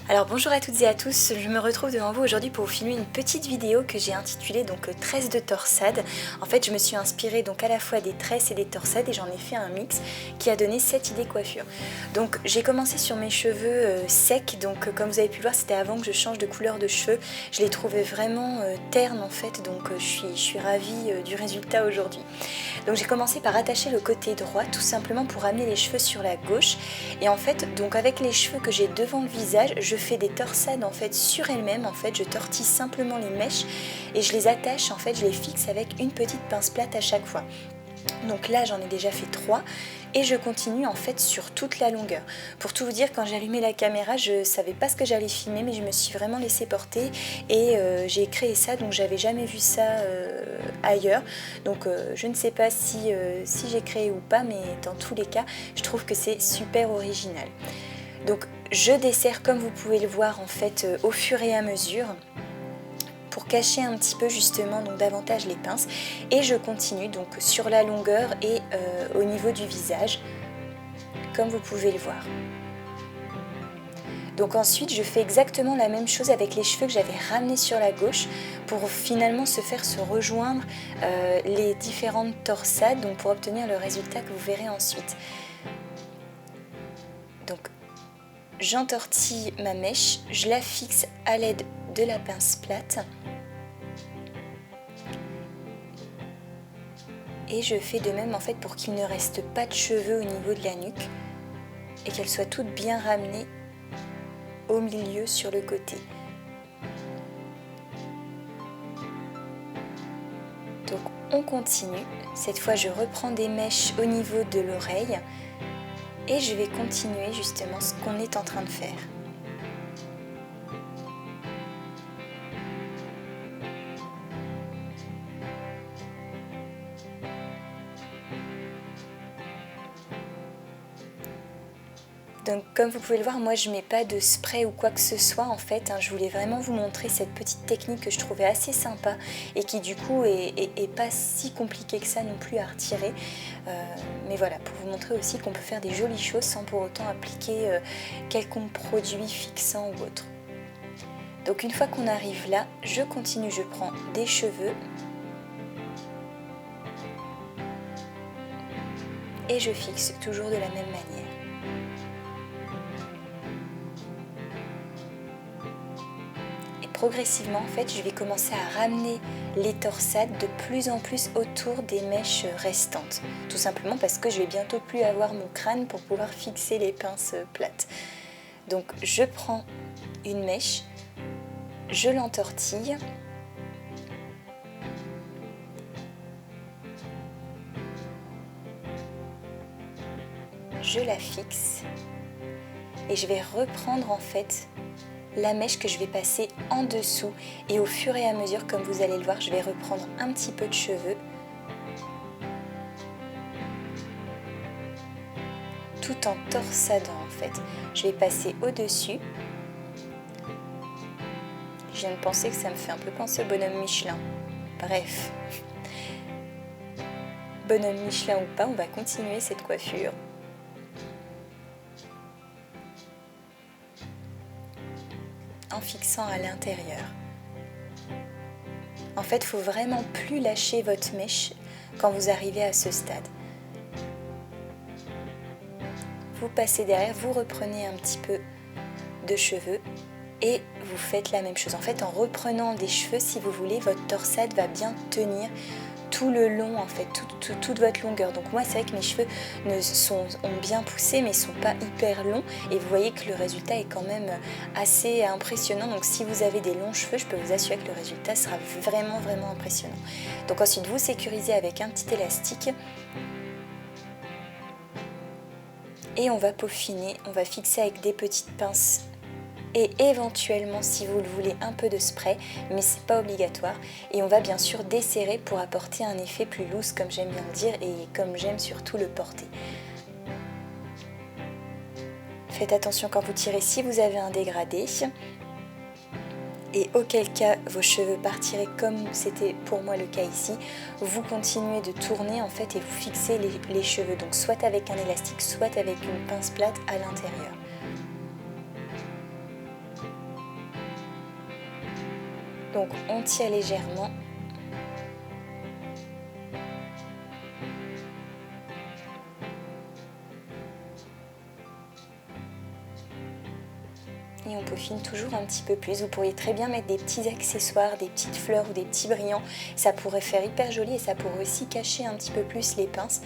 Alors bonjour à toutes et à tous, je me retrouve devant vous aujourd'hui pour vous filmer une petite vidéo que j'ai intitulée donc tresses de torsade. En fait je me suis inspirée donc à la fois des tresses et des torsades et j'en ai fait un mix qui a donné cette idée coiffure. Donc j'ai commencé sur mes cheveux secs, donc comme vous avez pu le voir c'était avant que je change de couleur de cheveux. Je les trouvais vraiment ternes en fait, donc je suis ravie du résultat aujourd'hui. Donc j'ai commencé par attacher le côté droit tout simplement pour amener les cheveux sur la gauche, et en fait donc avec les cheveux que j'ai devant le visage je fais des torsades en fait sur elles-mêmes. En fait je tortille simplement les mèches et je les attache, en fait je les fixe avec une petite pince plate à chaque fois. Donc là j'en ai déjà fait 3 et je continue en fait sur toute la longueur. Pour tout vous dire, quand j'ai allumé la caméra je savais pas ce que j'allais filmer, mais je me suis vraiment laissée porter et j'ai créé ça, donc j'avais jamais vu ça ailleurs. Donc je ne sais pas si j'ai créé ou pas, mais dans tous les cas je trouve que c'est super original. Donc je desserre comme vous pouvez le voir en fait au fur et à mesure pour cacher un petit peu justement donc davantage les pinces, et je continue donc sur la longueur et au niveau du visage comme vous pouvez le voir. Donc ensuite je fais exactement la même chose avec les cheveux que j'avais ramenés sur la gauche pour finalement se rejoindre les différentes torsades, donc pour obtenir le résultat que vous verrez ensuite. Donc j'entortille ma mèche, je la fixe à l'aide de la pince plate et je fais de même en fait pour qu'il ne reste pas de cheveux au niveau de la nuque et qu'elles soient toutes bien ramenées au milieu sur le côté. Donc on continue, cette fois je reprends des mèches au niveau de l'oreille et je vais continuer justement ce qu'on est en train de faire. Donc comme vous pouvez le voir, moi je mets pas de spray ou quoi que ce soit en fait, je voulais vraiment vous montrer cette petite technique que je trouvais assez sympa et qui du coup est pas si compliquée que ça non plus à retirer. Mais voilà, pour vous montrer aussi qu'on peut faire des jolies choses sans pour autant appliquer quelconque produit fixant ou autre. Donc une fois qu'on arrive là, je continue, je prends des cheveux et je fixe toujours de la même manière. Progressivement, en fait, je vais commencer à ramener les torsades de plus en plus autour des mèches restantes. Tout simplement parce que je vais bientôt plus avoir mon crâne pour pouvoir fixer les pinces plates. Donc je prends une mèche, je l'entortille, je la fixe et je vais reprendre en fait la mèche que je vais passer en dessous, et au fur et à mesure, comme vous allez le voir, je vais reprendre un petit peu de cheveux tout en torsadant en fait. Je vais passer au-dessus. Je viens de penser que ça me fait un peu penser au bonhomme Michelin. Bref, bonhomme Michelin ou pas, on va continuer cette coiffure. En fixant à l'intérieur. En fait, il ne faut vraiment plus lâcher votre mèche quand vous arrivez à ce stade. Vous passez derrière, vous reprenez un petit peu de cheveux et vous faites la même chose. En fait, en reprenant des cheveux, si vous voulez, votre torsade va bien tenir tout le long, en fait, toute votre longueur. Donc moi, c'est vrai que mes cheveux ont bien poussé, mais ils ne sont pas hyper longs. Et vous voyez que le résultat est quand même assez impressionnant. Donc si vous avez des longs cheveux, je peux vous assurer que le résultat sera vraiment, vraiment impressionnant. Donc ensuite, vous sécurisez avec un petit élastique. Et on va peaufiner, on va fixer avec des petites pinces et éventuellement, si vous le voulez, un peu de spray, mais c'est pas obligatoire. Et on va bien sûr desserrer pour apporter un effet plus loose, comme j'aime bien le dire, et comme j'aime surtout le porter. Faites attention quand vous tirez si vous avez un dégradé, et auquel cas vos cheveux partiraient comme c'était pour moi le cas ici. Vous continuez de tourner en fait et vous fixez les cheveux, donc soit avec un élastique, soit avec une pince plate à l'intérieur. Donc on tire légèrement. Et on peaufine toujours un petit peu plus. Vous pourriez très bien mettre des petits accessoires, des petites fleurs ou des petits brillants. Ça pourrait faire hyper joli et ça pourrait aussi cacher un petit peu plus les pinces.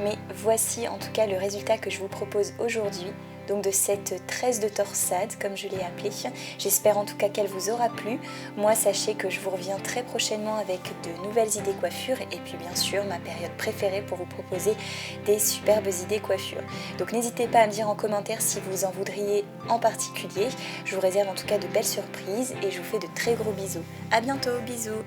Mais voici en tout cas le résultat que je vous propose aujourd'hui, donc de cette tresse de torsade comme je l'ai appelée. J'espère en tout cas qu'elle vous aura plu. Moi, sachez que je vous reviens très prochainement avec de nouvelles idées coiffures et puis bien sûr ma période préférée pour vous proposer des superbes idées coiffures. Donc n'hésitez pas à me dire en commentaire si vous en voudriez en particulier. Je vous réserve en tout cas de belles surprises et je vous fais de très gros bisous. À bientôt, bisous.